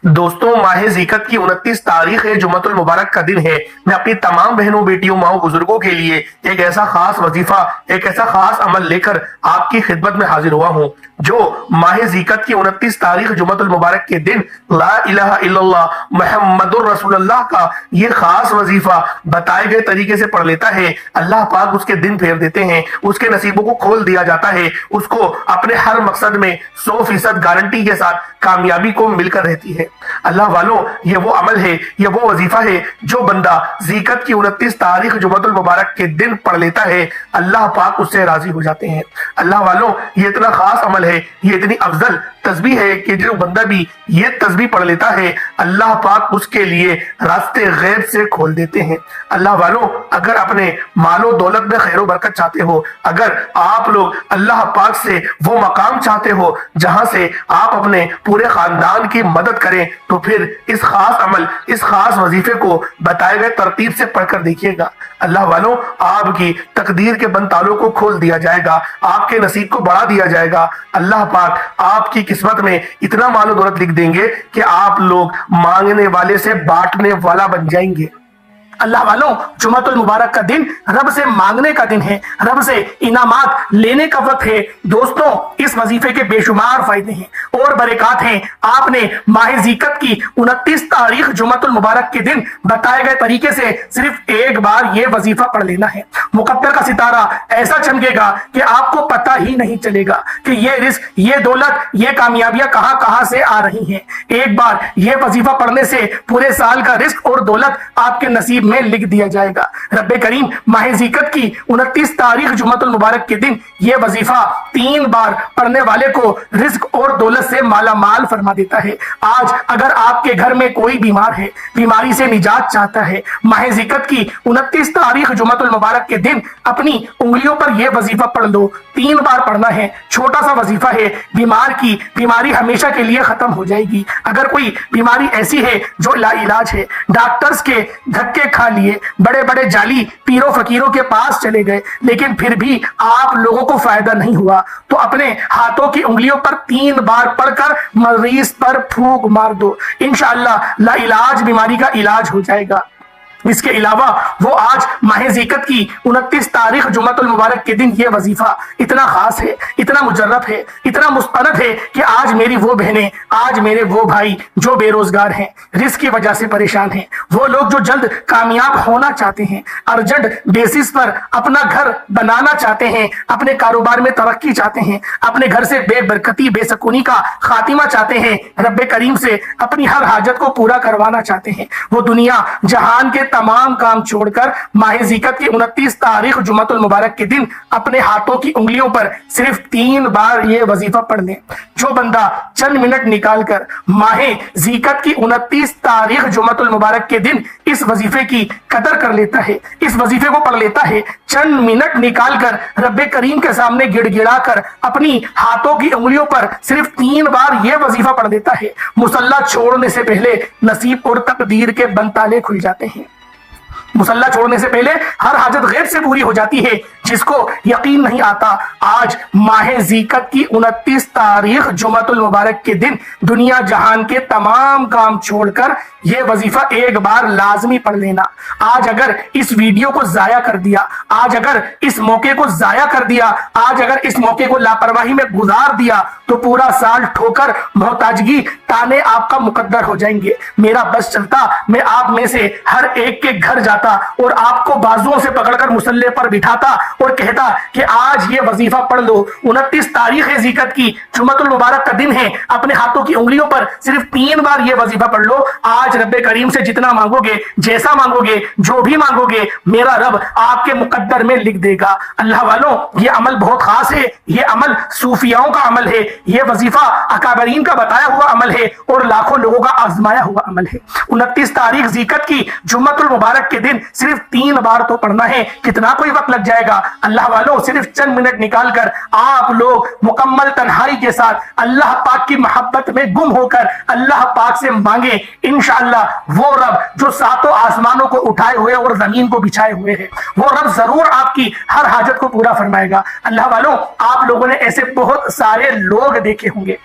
दोस्तों, माह ज़िकत की 29 तारीख है, जुम्मतुल मुबारक का दिन है। मैं अपनी तमाम बहनों, बेटियों, माओ, बुजुर्गों के लिए एक ऐसा खास वजीफा, एक ऐसा खास अमल लेकर आपकी खिदमत में हाजिर हुआ हूँ। जो माह ज़िकत की 29 तारीख जुम्मतुल मुबारक के दिन ला इलाहा इल्लल्लाह मुहम्मदुर रसूलुल्लाह का ये खास वजीफा बताए गए तरीके से पढ़ लेता है, अल्लाह पाक उसके दिन फेर देते हैं, उसके नसीबों को खोल दिया जाता है, उसको अपने हर मकसद में 100% गारंटी के साथ कामयाबी को मिलकर रहती है। अल्लाह वालों, ये वो अमल है, ये वो वजीफा है जो बंदा ज़िकत की 29 तारीख जुम्मतुल मुबारक के दिन पढ़ लेता है, अल्लाह पाक उससे राजी हो जाते हैं। अल्लाह वालों, ये इतना खास अमल है, ये इतनी अफजल तस्बीह है कि जो बंदा भी ये तस्बीह पढ़ लेता है, अल्लाह पाक उसके लिए रास्ते गैब से खोल देते हैं। अल्लाह वालों, अगर अपने मालो दौलत में खैर बरकत चाहते हो, अगर आप लोग अल्लाह पाक से वो मकाम चाहते हो जहां से आप अपने पूरे खानदान की मदद करें, तो फिर इस खास अमल, इस खास वजीफे को बताए गए तरतीब से पढ़कर देखिएगा। अल्लाह वालों, आपकी तकदीर के बंद तालों को खोल दिया जाएगा, आपके नसीब को बढ़ा दिया जाएगा। अल्लाह पाक आपकी किस्मत में इतना मालो दौलत लिख देंगे कि आप लोग मांगने वाले से बांटने वाला बन जाएंगे। अल्लाह वालों, जुम्मतुल मुबारक का दिन रब से मांगने का दिन है, रब से इनामात लेने का वक्त है। दोस्तों, इस वजीफे के बेशुमार फायदे हैं और बरकत हैं। आपने माह ज़िकत की 29 तारीख जुम्मतुल मुबारक के दिन बताए गए तरीके से सिर्फ एक बार ये वजीफा पढ़ लेना है। मुकद्दर का सितारा ऐसा चमकेगा कि आपको पता ही नहीं चलेगा कि ये रिस्क, ये दौलत, ये कामयाबियां कहां कहां से आ रही हैं। एक बार ये वजीफा पढ़ने से पूरे साल का रिस्क और दौलत आपके नसीब में लिख दिया जाएगा। रब्बे करीम माह ज़िकत की 29 तारीख जुम्मतुल मुबारक के दिन ये वजीफा 3 बार पढ़ने वाले को रिस्क और दौलत से माला माल फरमा देता है। आज अगर आपके घर में कोई बीमार है, बीमारी से निजात चाहता है, माह ज़िकत की 29 तारीख जुम्मतुल मुबारक के दिन अपनी उंगलियों पर यह वजीफा पढ़ लो। 3 बार पढ़ना है, छोटा सा वजीफा है, बीमार की बीमारी हमेशा के लिए खत्म हो जाएगी। अगर कोई बीमारी ऐसी है जो लाइलाज है, डॉक्टर्स के धक्के खा लिए, बड़े बड़े जाली पीरों फकीरों के पास चले गए, लेकिन फिर भी आप लोगों को फायदा नहीं हुआ, तो अपने हाथों की उंगलियों पर 3 बार पढ़कर मरीज पर फूंक मार दो। इंशाअल्लाह लाइलाज बीमारी का इलाज हो जाएगा। इसके अलावा वो आज माह ज़िकत की 29 तारीख जुम्मतुल मुबारक के दिन ये वजीफा इतना खास है, इतना मुजर्रफ है, इतना मुस्तनद है कि आज मेरी वो बहनें, आज मेरे वो भाई जो बेरोजगार हैं, रिस्क की वजह से परेशान हैं, वो लोग जो जल्द कामयाब होना चाहते हैं, अर्जेंट बेसिस पर अपना घर बनाना चाहते हैं, अपने कारोबार में तरक्की चाहते हैं, अपने घर से बेबरकती बेसकूनी का खातिमा चाहते हैं, रब्बे करीम से अपनी हर हाजत को पूरा करवाना चाहते हैं, वो दुनिया जहान के तमाम काम छोड़कर माह ज़िकत की 29 तारीख जुम्मतुल मुबारक के दिन अपने हाथों की उंगलियों पर सिर्फ 3 बार ये वजीफा पढ़ लें। जो बंदा चंद मिनट निकालकर माह ज़िकत की 29 तारीख जुम्मतुल मुबारक के दिन इस वजीफे की कदर कर लेता है, इस वजीफे को पढ़ लेता है, चंद मिनट निकालकर रब्बे करीम के सामने गिड़गिड़ाकर अपनी हाथों की उंगलियों पर सिर्फ 3 बार ये वजीफा पढ़ देता है, मुसल्ला छोड़ने से पहले नसीब और तकदीर के बंद ताले खुल जाते हैं। मुसल्ला छोड़ने से पहले हर हाजत गैब से पूरी हो जाती है। जिसको यकीन नहीं आता, आज माह ज़िकत की 29 तारीख जुम्मतुल मुबारक के दिन दुनिया जहान के तमाम काम छोड़कर यह वजीफा एक बार लाजमी पढ़ लेना। आज अगर इस वीडियो को जाया कर दिया, आज अगर इस मौके को जाया कर दिया, आज अगर इस मौके को लापरवाही में गुजार दिया, तो पूरा साल ठोकर मोहताजगी ताने आपका मुकद्दर हो जाएंगे। मेरा बस चलता, मैं आप में से हर एक के घर जाता और आपको बाजुओं से पकड़कर मुसल्ले पर बिठाता और कहता कि आज ये वजीफा पढ़ लो। 29 तारीख है ज़िकत की, जुम्मतुल मुबारक का दिन है, अपने हाथों की उंगलियों पर सिर्फ 3 बार ये वजीफा पढ़ लो। आज रब्बे करीम से जितना मांगोगे, जैसा मांगोगे, जो भी मांगोगे, मेरा रब आपके मुकद्दर में लिख देगा। अल्लाह वालों, ये अमल बहुत खास है, ये अमल सूफियाओं का अमल है, ये वजीफा अकाबरीन का बताया हुआ अमल है और लाखों लोगों का आजमाया हुआ अमल है। 29 तारीख ज़िकत की जुम्मतुल मुबारक के दिन सिर्फ 3 बार तो पढ़ना है, कितना कोई वक्त लग जाएगा। अल्लाह वालों, सिर्फ चंद मिनट निकालकर आप लोग मुकम्मल तन्हाई के साथ अल्लाह पाक की मोहब्बत में गुम होकर अल्लाह पाक से मांगे। इंशाअल्लाह वो रब जो 7 आसमानों को उठाए हुए और जमीन को बिछाए हुए है, वो रब जरूर आपकी हर हाजत को पूरा फरमाएगा। अल्लाह वालों, आप लोगों ने ऐसे बहुत सारे लोग देखे होंगे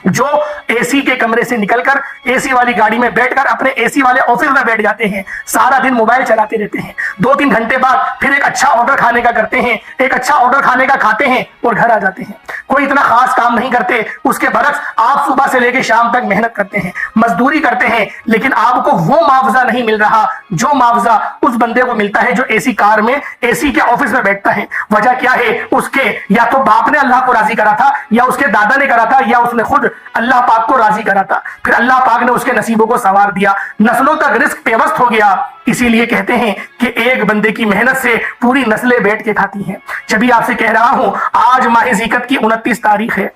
جو एसी के कमरे से निकलकर एसी वाली गाड़ी में बैठकर अपने एसी वाले ऑफिस में बैठ जाते हैं, सारा दिन मोबाइल चलाते रहते हैं, 2-3 घंटे बाद फिर एक अच्छा ऑर्डर खाने का करते हैं, एक अच्छा ऑर्डर खाने का खाते हैं और घर आ जाते हैं। कोई इतना खास काम नहीं करते, उसके बरक्स आप सुबह से लेकर शाम तक मेहनत करते हैं, मजदूरी करते हैं, लेकिन आपको वो मुआवजा नहीं मिल रहा जो मुआवजा उस बंदे को मिलता है जो एसी कार में एसी के ऑफिस में बैठता है। वजह क्या है? उसके या तो बाप ने अल्लाह को राजी करा था, या उसके दादा ने करा था, या उसने खुद अल्लाह पाक को राजी करा था, फिर अल्लाह पाक ने उसके नसीबों को संवार दिया, नस्लों तक रिस्क पेवस्त हो गया। इसीलिए कहते हैं कि एक बंदे की मेहनत से पूरी नस्लें बैठ के खाती हैं। जब भी आपसे कह रहा हूं, आज माह ज़िकत की 29 तारीख है,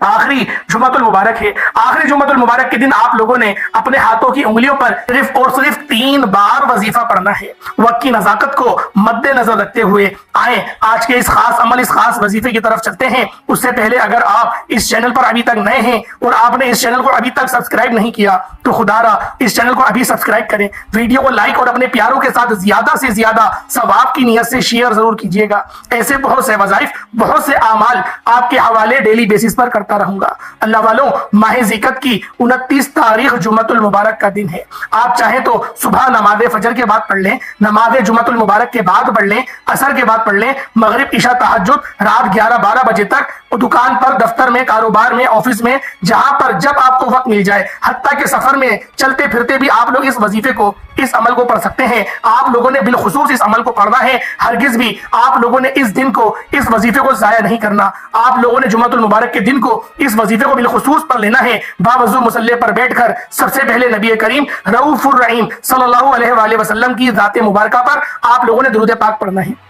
आखिरी जुमातुल मुबारक है। आखिरी जुमातुल मुबारक के दिन आप लोगों ने अपने हाथों की उंगलियों पर सिर्फ और सिर्फ 3 बार वजीफा पढ़ना है। वक्त की नजाकत को मद्देनजर रखते हुए आए आज के इस खास अमल, इस खास वजीफे की तरफ चलते हैं। उससे पहले अगर आप इस चैनल पर अभी तक नए हैं और आपने इस चैनल को अभी तक सब्सक्राइब नहीं किया तो खुदारा इस चैनल को अभी सब्सक्राइब करें, वीडियो को लाइक और अपने प्यारों के साथ ज्यादा से ज्यादा सवाब की नियत से शेयर जरूर कीजिएगा। ऐसे बहुत से वज़ाइफ, बहुत से आमाल आपके हवाले डेली बेसिस पर करता रहूंगा। अल्लाह वालों, माह ज़िकत की 29 तारीख जुम्मतुल मुबारक का दिन है। आप चाहे तो सुबह नमाज फजर के बाद पढ़ लें, नमाज जुम्मतुल मुबारक के बाद पढ़ लें, असर के बाद पढ़ लें, मगरिब इशा तहज्जुद रात 11-12 बजे तक, दुकान पर, दफ्तर में, कारोबार में, ऑफिस में, जहां पर जब आपको वक्त मिल जाए, हत्ता के सफर में चलते फिरते भी आप लोग इस वजीफे को, इस अमल को पढ़ सकते हैं। आप लोगों ने बिलखुसूस इस अमल को पढ़ना है। हरगिज भी आप लोगों ने इस दिन को, इस वजीफे को जाया नहीं करना। आप लोगों ने जुम्मतुल मुबारक के दिन को, इस वजीफे को बिलखुसूस पढ़ लेना है। बावजू मुसल्ले पर बैठकर सबसे पहले नबी करीम रऊफुर रहीम सल्लल्लाहु अलैहि वसल्लम की जाते मुबारका पर आप लोगों ने दुरूद पाक पढ़ना है।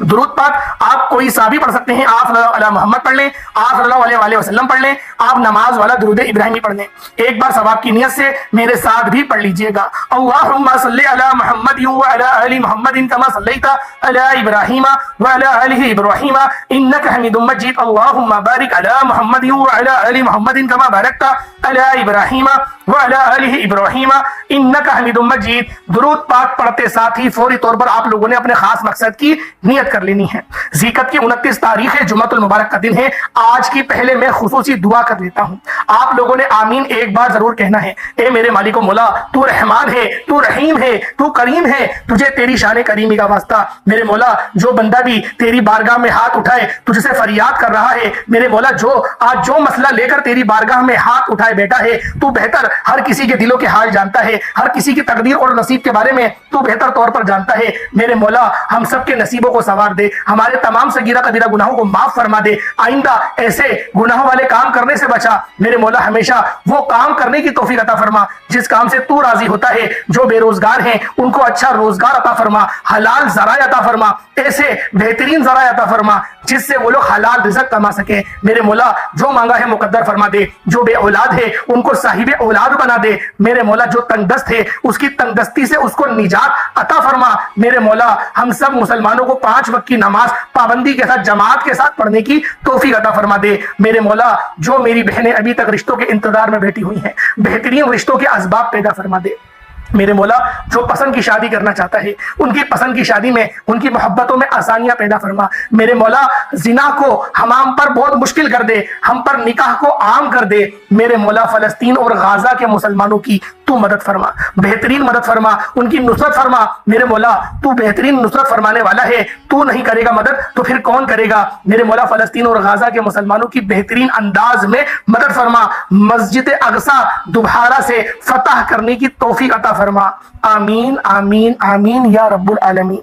दुरूद पाक आप कोई सा भी पढ़ सकते हैं। आप अला मोहम्मद पढ़ लें, आप सल्लल्लाहु अलैहि वसल्लम पढ़ लें, आप नमाज वाला दुरूद इब्राहिमी पढ़ लें। एक बार सवाब की नियत से मेरे साथ भी पढ़ लीजिएगा। अल्लाहुम्मा सल्लि अला मुहम्मद व अला आलि मुहम्मद कमा सल्लैता अला इब्राहीम व अला आलि इब्राहीम इन्नका हमीदुम मजीद। अल्लाहुम्मा बारिक अला मुहम्मद व अला आलि मुहम्मद कमा बारकता अला इब्राहीम व अला आलि इब्राहीम इन्नका हमीदुम मजीद। दुरूद पाक पढ़ते साथ ही फौरी तौर पर आप लोगों ने अपने खास मकसद की नियत कर लेनी है। ज़िकत की 29 तारीख है, जुम्मतुल मुबारक का दिन है। आज की पहले मैं खुसूसी दुआ कर लेता हूं। आप लोगों ने आमीन एक बार जरूर कहना है। ए मेरे मालिक मौला, तू रहमान है, तू रहीम है, तू करीम है, तुझे तेरी शान करीमी का वास्ता। मेरे मौला, जो बंदा भी तेरी बारगाह में हाथ उठाए, तुझसे फरियाद कर रहा है, मेरे मौला, जो आज जो मसला लेकर तेरी बारगाह में हाथ उठाए बैठा है, तू बेहतर हर किसी के दिलों के हाल जानता है, हर किसी की तकदीर और नसीब के बारे में तू बेहतर तौर पर जानता है। मेरे मौला, हम सब के नसीबों को संवार दे, हमारे तमाम सगीरा कबीरा गुनाहों को माफ फरमा दे। आइंदा ऐसे गुनाहों वाले काम करने से बचा। मेरे मौला, हमेशा वो काम करने की तौफीक अता फरमा जिस काम से तू राजी होता है। जो बेरोजगार हैं उनको अच्छा रोजगार अता फरमा, हलाल ज़राए अता फरमा, ऐसे बेहतरीन ज़राए अता फरमा जिससे वो लोग हलाल रिज़्क़ कमा सके। मेरे मौला, जो मांगा है मुकद्दर फरमा दे। जो बे औलाद है उनको साहिब औलाद बना दे। मेरे मौला, जो तंगदस्त है उसकी तंगदस्ती से उसको निजात अता फरमा। मेरे मौला, हम सब मुसलमानों को 5 वक्त की नमाज पाबंदी के साथ, जमात के साथ पढ़ने की तौफीक अता फरमा दे। मेरे मौला, जो मेरी बहनें अभी तक रिश्तों के इंतजार में बैठी हुई हैं, बेहतरीन रिश्तों के असबाब पैदा फरमा दे। मेरे मौला, जो पसंद की शादी करना चाहता है उनकी पसंद की शादी में, उनकी मोहब्बतों में आसानियां पैदा फरमा। मेरे मौला, जिना को हमाम पर बहुत मुश्किल कर दे, हम पर निकाह को आम कर दे। मेरे मौला, फलस्तीन और गाजा के मुसलमानों की तू मदद फरमा, बेहतरीन मदद फरमा, उनकी नुसरत फरमा। मेरे मौला, तू बेहतरीन नुसरत फरमाने वाला है, तू नहीं करेगा मदद तो फिर कौन करेगा। मेरे मौला, फलस्तीन और गाजा के मुसलमानों की बेहतरीन अंदाज में मदद फरमा। मस्जिद अक़सा दोबारा से फतह करने की तौफीक अता फरमा। आमीन आमीन आमीन या रब्बुल आलमीन।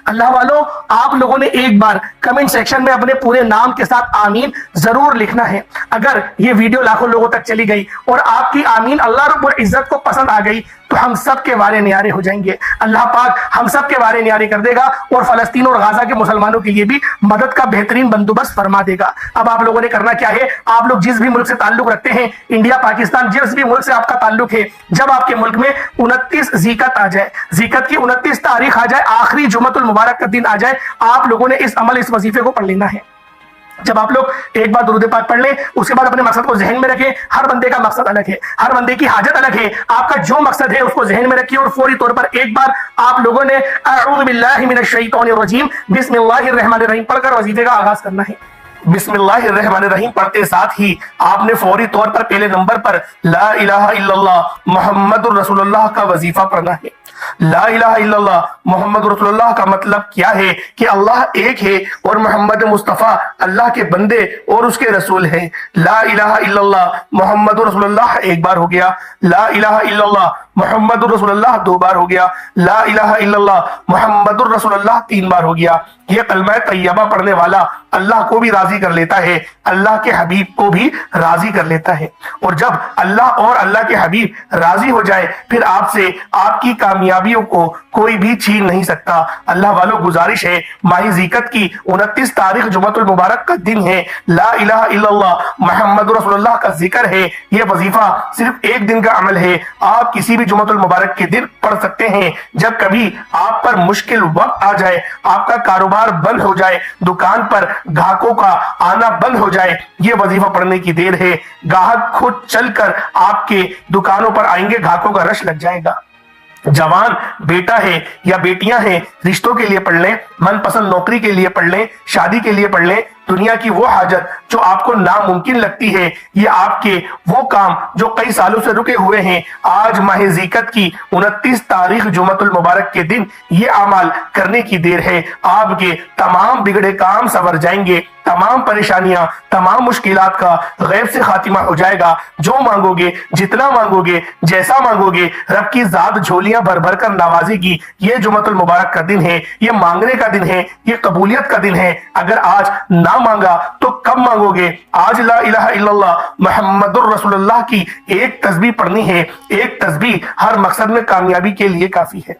अल्लाह वालों, आप लोगों ने एक बार कमेंट सेक्शन में अपने पूरे नाम के साथ आमीन जरूर लिखना है। अगर ये वीडियो लाखों लोगों तक चली गई और आपकी आमीन अल्लाह रब्बुल इज्जत को पसंद आ गई तो हम सब के वारे न्यारे हो जाएंगे। अल्लाह पाक हम सब के वारे न्यारे कर देगा और फलस्तीन और गाजा के मुसलमानों के लिए भी मदद का बेहतरीन बंदोबस्त फरमा देगा। अब आप लोगों ने करना क्या है, आप लोग जिस भी मुल्क से ताल्लुक रखते हैं, इंडिया, पाकिस्तान, जिस भी मुल्क से आपका ताल्लुक है, जब आपके मुल्क में 29 ज़िकत आ जाए, ज़िकत की 29 तारीख आ जाए, आखिरी जुम्मतुल मुबारक का दिन आ जाए, आप लोगों ने इस अमल, इस वजीफे को पढ़ लेना है। जब आप लोग एक बार दुरूद पाक पढ़ लें, उसके बाद अपने मकसद को जहन में रखें। हर बंदे का मकसद अलग है, हर बंदे की हाजत अलग है। आपका जो मकसद है उसको जहन में रखिए और फौरी तौर पर एक बार आप लोगों ने अऊज़ु बिल्लाहि मिनश शैतानिर रजीम बिस्मिल्लाहिर रहमानिर रहीम पढ़कर वजीफे का आगाज करना है। बिस्मिल्लाहिर्रहमानिर्रहीम पढ़ते साथ ही आपने फौरी तौर पर पहले नंबर पर ला इलाहा इल्लल्लाह मुहम्मदुर रसूलुल्लाह का वजीफा पढ़ना है। ला इलाहा इल्लल्लाह मुहम्मदुर रसूलुल्लाह का मतलब क्या है कि अल्लाह एक है और मोहम्मद मुस्तफ़ा अल्लाह के बंदे और उसके रसूल हैं। ला इलाहा इल्लल्लाह मुहम्मदुर रसूलुल्लाह एक बार हो गया, ला इलाहा इल्लल्लाह मुहम्मदुर रसूलुल्लाह दो बार हो गया, ला इलाहा इल्लल्लाह मुहम्मदुर रसूलुल्लाह तीन बार हो गया। यह कलमा तैयबा पढ़ने वाला अल्लाह को भी राजी कर लेता है, अल्लाह के हबीब को भी राजी कर लेता है। और जब अल्लाह और अल्लाह के हबीब राजी हो जाए फिर आपसे आपकी कामयाबियों को कोई भी छीन नहीं सकता। अल्लाह वालों, गुजारिश है, माही ज़िकत की 29 तारीख जुमतुल मुबारक का दिन है। ला इलाहा इल्लल्लाह मुहम्मदुर रसूलुल्लाह का जिक्र है। यह वजीफा सिर्फ एक दिन का अमल है। आप किसी भी जुमतुल मुबारक के दिन पढ़ सकते हैं। जब कभी आप पर मुश्किल वक्त आ जाए, आपका कारोबार बंद हो जाए, दुकान पर ग्राहकों का आना बंद हो जाए, ये वजीफा पढ़ने की देर है। ग्राहक खुद चलकर आपके दुकानों पर आएंगे, ग्राहकों का रश लग जाएगा। जवान बेटा है या बेटियां हैं, रिश्तों के लिए पढ़ लें, मनपसंद नौकरी के लिए पढ़ लें, शादी के लिए पढ़ लें। दुनिया की वो हाजत जो आपको नामुमकिन लगती है, ये आपके वो काम जो कई सालों से रुके हुए हैं, आज माह ज़िकत की 29 तारीख जुमतुल मुबारक के दिन ये अमाल करने की देर है। आपके तमाम बिगड़े काम संवर जाएंगे, तमाम परेशानियां, तमाम मुश्किलात का गैब से खातिमा हो जाएगा। जो मांगोगे, जितना मांगोगे, जैसा मांगोगे, रब की जात झोलियां भर भर कर नवाजेगी। ये जुमतुल मुबारक का दिन है, ये मांगने का दिन है, ये कबूलियत का दिन है। अगर आज ना मांगा तो कब मांगोगे? आज ला इलाहा इल्लल्लाह मुहम्मदुर रसूलुल्लाह की एक तस्बीह पढ़नी है। एक तस्बीह हर मकसद में कामयाबी के लिए काफी है।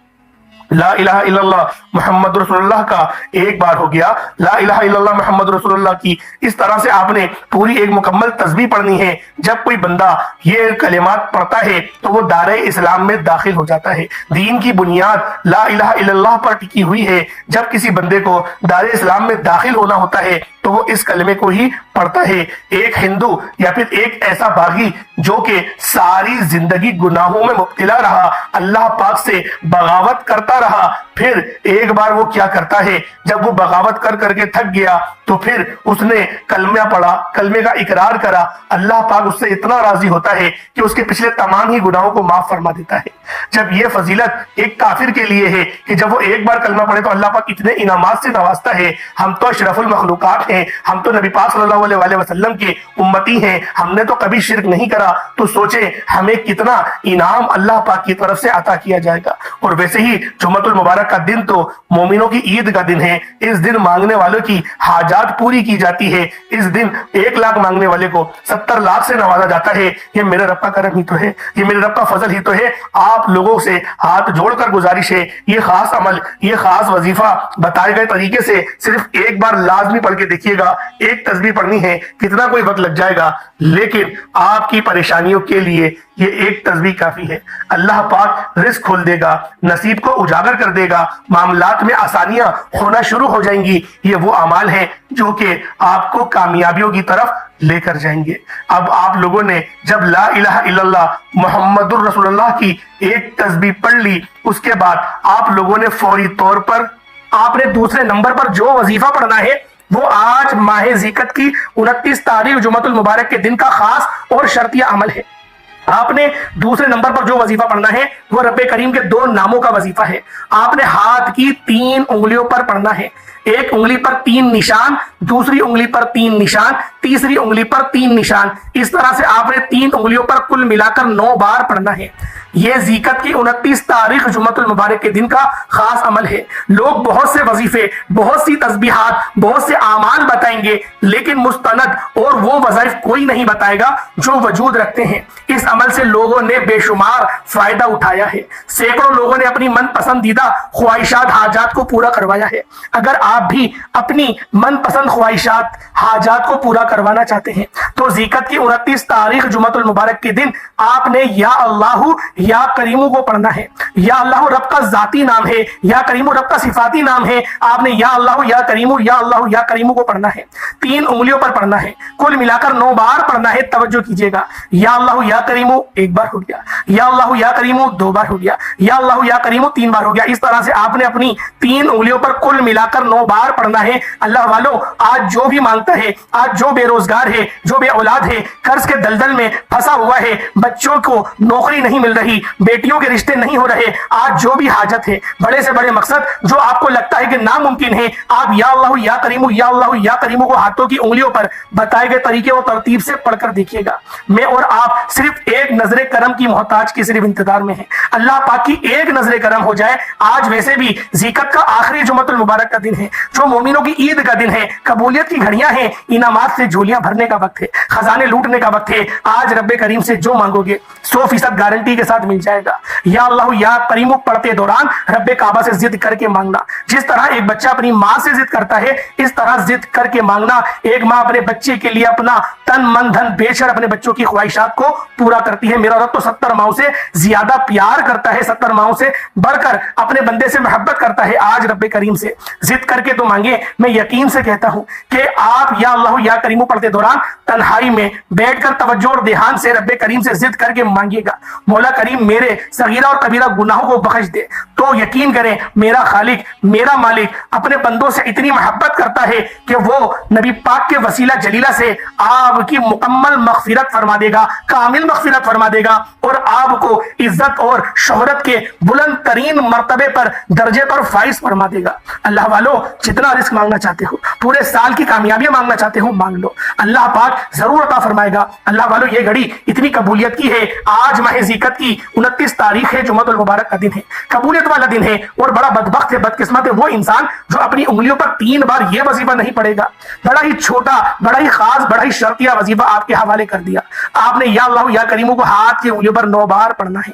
ला इलाहा इल्लल्लाह मुहम्मद रसूलुल्लाह का एक बार हो गया। ला इलाहा इल्लल्लाह मुहम्मद रसूलुल्लाह की इस तरह से आपने पूरी एक मुकम्मल तस्बीह पढ़नी है। जब कोई बंदा ये कलिमात पढ़ता है तो वो दायरे इस्लाम में दाखिल हो जाता है। दीन की बुनियाद ला इलाहा इल्लल्लाह पर टिकी हुई है। जब किसी बंदे को दायरे इस्लाम में दाखिल होना होता है तो वो इस कलमे को ही पढ़ता है। एक हिंदू या फिर एक ऐसा बागी जो कि सारी जिंदगी गुनाहों में मुब्तला रहा, अल्लाह पाक से बगावत करता रहा, फिर एक बार वो क्या करता है, जब वो बगावत कर करके थक गया तो फिर उसने कलमा पढ़ा, कलमे का इकरार करा। अल्लाह पाक उससे इतना राजी होता है कि उसके पिछले तमाम ही गुनाहों को माफ फरमा देता है। जब ये फजीलत एक काफिर के लिए है कि जब वो एक बार कलमा पढ़े तो अल्लाह पाक इतने इनामात से नवाजता है। हम तो अशरफुल मखलूकात हैं, हम तो नबी पाक सल्लल्लाहु अलैहि वसल्लम के उम्मती हैं, हमने तो कभी शिर्क नहीं करा, तो सोचे हमें कितना इनाम अल्लाह पाक की तरफ से अता किया जाएगा। और वैसे ही जुमतुल मुबारक का दिन तो मोमिनों की ईद का दिन है। इस दिन मांगने वालों की हाजात पूरी की जाती है। इस दिन 1 लाख मांगने वाले को 70 लाख से नवाजा जाता है। ये मेरे रब का करम ही तो है, ये मेरे रब का फजल ही तो है। आप लोगों से हाथ जोड़कर गुजारिश है, ये खास अमल, ये खास वजीफा बताए गए तरीके से सिर्फ एक बार लाजमी पढ़ के देखिएगा। एक तस्बीह पढ़नी है, कितना कोई वक्त लग जाएगा, लेकिन आपकी परेशानियों के लिए ये एक तस्बीह काफी है। अल्लाह पाक रिस्क खोल देगा, नसीब को उजागर कर देगा, मामलात में आसानियां होना शुरू हो जाएंगी। ये वो अमाल है जो कि आपको कामयाबियों की तरफ लेकर जाएंगे। अब आप लोगों ने जब ला इलाहा इल्लल्लाह मुहम्मदुर रसूलुल्लाह की एक तस्बीह पढ़ ली, उसके बाद आप लोगों ने फौरी तौर पर आपने दूसरे नंबर पर जो वजीफा पढ़ना है वो आज माह ज़िकत की 29 तारीख जुमतुल मुबारक के दिन का खास और शर्तिया अमल है। आपने दूसरे नंबर पर जो वजीफा पढ़ना है वो रब्बे करीम के 2 नामों का वजीफा है। आपने हाथ की 3 उंगलियों पर पढ़ना है। एक उंगली पर 3 निशान, दूसरी उंगली पर 3 निशान, तीसरी उंगली पर 3 निशान। इस तरह से आपने 3 उंगलियों पर कुल मिलाकर 9 बार पढ़ना है। यह ज़िकत की 29 तारीख जुमतुल मुबारक के दिन का खास अमल है। लोग बहुत से वजीफे, बहुत सी तस्बीहात, बहुत से आमाल बताएंगे, लेकिन मुस्तनद और वो वज़ाइफ कोई नहीं बताएगा जो वजूद रखते हैं। इस अमल से लोगों ने बेशुमार फायदा उठाया है। सैकड़ों लोगों ने अपनी मन पसंदीदा ख्वाहिशात, हाजात को पूरा करवाया है। अगर आप भी अपनी मनपसंद ख्वाहिशात, हाजात को पूरा करवाना चाहते हैं तो ज़िकत की 29 तारीख जुमतुल मुबारक के दिन आपने या अल्लाह या करीमू को पढ़ना है। या अल्लाह रब का जाती नाम है, या करीमू रब का सिफाती नाम है। आपने या अल्लाह या करीमू या अल्लाह या करीमू को पढ़ना है, 3 उंगलियों पर पढ़ना है, कुल मिलाकर 9 बार पढ़ना है। तवज्जो कीजिएगा, या अल्लाह या करीमू 1 बार हो गया, या अल्लाह या करीमू 2 बार हो गया, या अल्लाह या करीमू 3 बार हो गया। इस तरह से आपने अपनी 3 उंगलियों पर कुल मिलाकर 9 बार पढ़ना है। अल्लाह वालों, आज जो भी मांगता है, आज जो बेरोजगार है, जो बे औलाद है, कर्ज के दलदल में फंसा हुआ है, बच्चों को नौकरी नहीं मिल रही, बेटियों के रिश्ते नहीं हो रहे, आज जो भी हाजत है, बड़े से बड़े मकसद जो आपको लगता है कि नामुमकिन है, आप या अल्लाह या करीमू या अल्लाह या करीमू को हाथों की उंगलियों पर बताए गए तरीके और तरतीब से पढ़कर देखिएगा। मैं और आप सिर्फ एक नजरे करम की मोहताज की सिर्फ इंतजार में है। अल्लाह पाक की एक नजरे करम हो जाए। आज वैसे भी ज़िकत का आखिरी जुमतुल मुबारक का दिन है, जो मोमिनों की ईद का दिन है, कबूलियत की घड़ियां हैं, इनामात से झोलियां भरने का वक्त है, खजाने लूटने का वक्त है। आज रब्बे करीम से जो मांगोगे 100% गारंटी के साथ मिल जाएगा। या अल्लाह या करीमू पढ़ते दौरान रब्बे काबा से जिद करके मांगना। जिस तरह एक बच्चा अपनी माँ से जिद करता है, इस तरह जिद करके मांगना। एक माँ अपने बच्चे के लिए अपना तन मन धन बेचकर अपने बच्चों की ख्वाहिशात को पूरा करती है। मेरा रब तो 70 माओं से ज्यादा प्यार करता है, 70 माओं से बढ़कर अपने बंदे से मोहब्बत करता है। आज रब्बे करीम से जिद करके तो मांगे। मैं यकीन से कहता हूं कि आप या अल्लाह या करीमू पढ़ते दौरान तन्हाई में बैठकर तवज्जो और ध्यान से रब्बे करीम से जिद करके मांगिएगा, मौला करीम मेरे सगीरा और कबीरा गुनाहों को बख्श दे। तो यकीन करें, मेरा खालिक, मेरा मालिक अपने बंदों से इतनी मोहब्बत करता है कि वो नबी पाक के वसीला जलीला से आपकी मुकम्मल मगफिरत फरमा देगा, कामिल मगफिरत फरमा देगा और आपको इज्जत और शोहरत के बुलंद तरीन मर्तबे पर, दर्जे पर फाइज फरमा देगा। अल्लाह वालों, जितना रिस्क मांगना चाहते हो, पूरे साल की कामयाबियां मांगना चाहते हो, मांग लो, अल्लाह पाक जरूर अता फरमाएगा। अल्लाह वालों, ये घड़ी इतनी कबूलियत की है। आज माह ज़िकत की 29 तारीख है, जुमतुल मुबारक का दिन है, कबूलियत वाला दिन है। और बड़ा बदबख्त है, बदकिस्मत है वो इंसान जो अपनी उंगलियों पर 3 बार ये वजीफा नहीं पढ़ेगा। बड़ा ही छोटा, बड़ा ही खास, बड़ा ही शर्तिया वजीफा आपके हवाले कर दिया। आपने या अल्लाह या करीमू को हाथ की उंगलियों पर 9 बार पढ़ना है।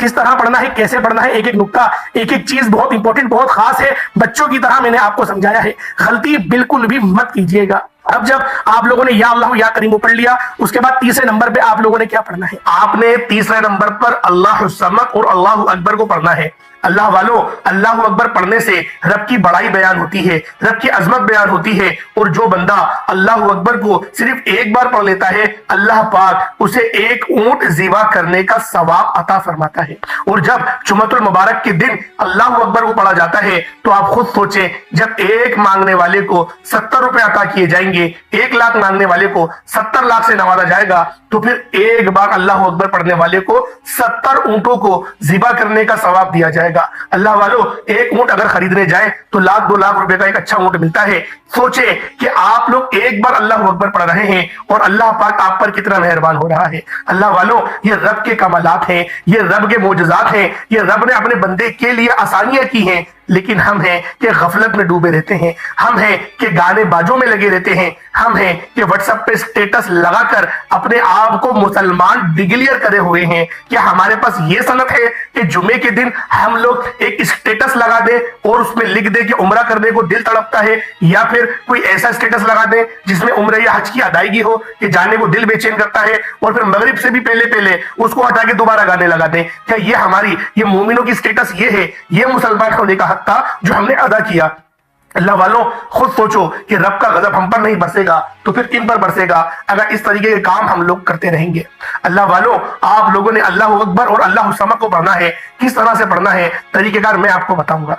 किस तरह पढ़ना है, कैसे पढ़ना है, एक एक नुक्ता, एक एक चीज बहुत इंपॉर्टेंट, बहुत खास है। बच्चों की तरह मैंने आपको समझाया है, गलती बिल्कुल भी मत कीजिएगा। अब जब आप लोगों ने या अल्लाह या करीमू पढ़ लिया, उसके बाद तीसरे नंबर पे आप लोगों ने क्या पढ़ना है? आपने तीसरे नंबर पर अल्लाह समद और अल्लाह अकबर को पढ़ना है। अल्लाह वालों, अल्लाह अकबर पढ़ने से रब की बड़ाई बयान होती है, रब की अजमत बयान होती है। और जो बंदा अल्लाह अकबर को सिर्फ एक बार पढ़ लेता है, अल्लाह पाक उसे 1 ऊंट ज़िबा करने का सवाब अता फरमाता है। और जब जुमतुल मुबारक के दिन अल्लाह अकबर को पढ़ा जाता है, तो आप खुद सोचें, जब एक मांगने वाले को 70 रुपए अता किए जाएंगे, 1 लाख मांगने वाले को 70 लाख से नवाजा जाएगा, तो फिर एक बार अल्लाह अकबर पढ़ने वाले को 70 ऊंटों को ज़िबा करने का सवाब दिया जाएगा। अल्लाह वालों, 1 ऊंट अगर खरीदने जाए तो 1-2 लाख रुपए का एक अच्छा ऊंट मिलता है। सोचे कि आप लोग एक बार अल्लाह अकबर पढ़ रहे हैं और अल्लाह पाक आप पर कितना मेहरबान हो रहा है। अल्लाह वालों, ये रब के कमालात हैं, ये रब के मोजज़ात हैं, ये रब ने अपने बंदे के लिए आसानियां की हैं। लेकिन हम हैं कि गफलत में डूबे रहते हैं, हम हैं कि गाने बाजों में लगे रहते हैं, हम हैं कि व्हाट्सएप पे स्टेटस लगाकर अपने आप को मुसलमान डिक्लेयर करे हुए हैं। क्या हमारे पास ये सनत है कि जुमे के दिन हम लोग एक स्टेटस लगा दें और उसमें लिख दे कि उम्रा करने को दिल तड़पता है, या फिर कोई ऐसा स्टेटस लगा दें जिसमें उम्र या हज की अदायगी हो कि जाने को दिल बेचैन करता है, और फिर मगरिब से भी पहले पहले उसको हटा के दोबारा गाने लगा दें? क्या ये हमारी, ये मोमिनों की स्टेटस ये है? ये मुसलमान होने का हक था जो हमने अदा किया। अल्लाह वालों, खुद सोचो कि रब का गजब हम पर नहीं बरसेगा तो फिर किन पर बरसेगा अगर इस तरीके के काम हम लोग करते रहेंगे। अल्लाह वालों, आप लोगों ने अल्लाह अकबर और अल्लाह समद को पढ़ना है। किस तरह से पढ़ना है, तरीकेकार मैं आपको बताऊंगा।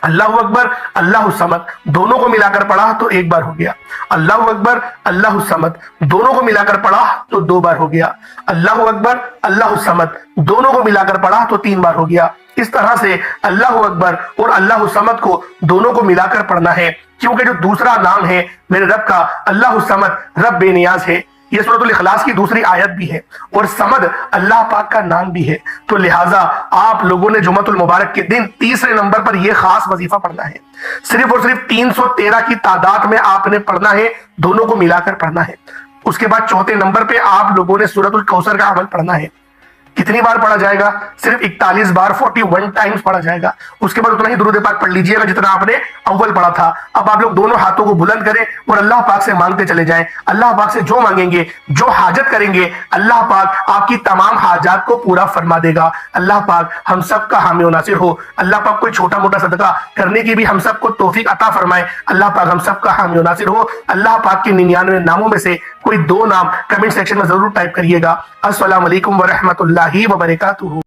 अल्लाह अकबर, अल्लाह समद दोनों को मिलाकर पढ़ा तो 1 बार हो गया। अल्लाह अकबर, अल्लाह समद दोनों को मिलाकर पढ़ा तो 2 बार हो गया। अल्लाह अकबर, अल्लाह समद दोनों को मिलाकर पढ़ा तो 3 बार हो गया। इस तरह से अल्लाह अकबर और अल्लाह समद को दोनों को मिलाकर पढ़ना है, क्योंकि जो दूसरा नाम है मेरे रब का, अल्लाह समद, रब बेनियाज है। ये सूरह इखलास की दूसरी आयत भी है और समद अल्लाह पाक का नाम भी है। तो लिहाजा आप लोगों ने जुमतुल मुबारक के दिन तीसरे नंबर पर यह खास वजीफा पढ़ना है। सिर्फ और सिर्फ 313 की तादाद में आपने पढ़ना है, दोनों को मिलाकर पढ़ना है। उसके बाद चौथे नंबर पे आप लोगों ने सूरतुल कौसर का अमल पढ़ना है कि कितनी बार पढ़ा जाएगा? सिर्फ 41 बार, 41 टाइम्स पढ़ा जाएगा। उसके बाद उतना ही दुरूद पाक पढ़ लीजिएगा जितना आपने अव्वल पढ़ा था। अब आप लोग दोनों हाथों को बुलंद करें और अल्लाह पाक से मांगते चले जाएं। अल्लाह पाक से जो मांगेंगे, जो हाजत करेंगे, अल्लाह पाक आपकी तमाम हाजात को पूरा फरमा देगा। अल्लाह पाक हम सब का हामी व नासिर हो। अल्लाह पाक कोई छोटा मोटा सदका करने की भी हम सबको तौफीक अता फरमाए। अल्लाह पाक हम सब का हामी व नासिर हो। अल्लाह पाक के 99 नामों में से कोई 2 नाम कमेंट सेक्शन में जरूर टाइप करिएगा। अस्सलाम वालेकुम व रहमतुल्लाहि व बरकातुहू।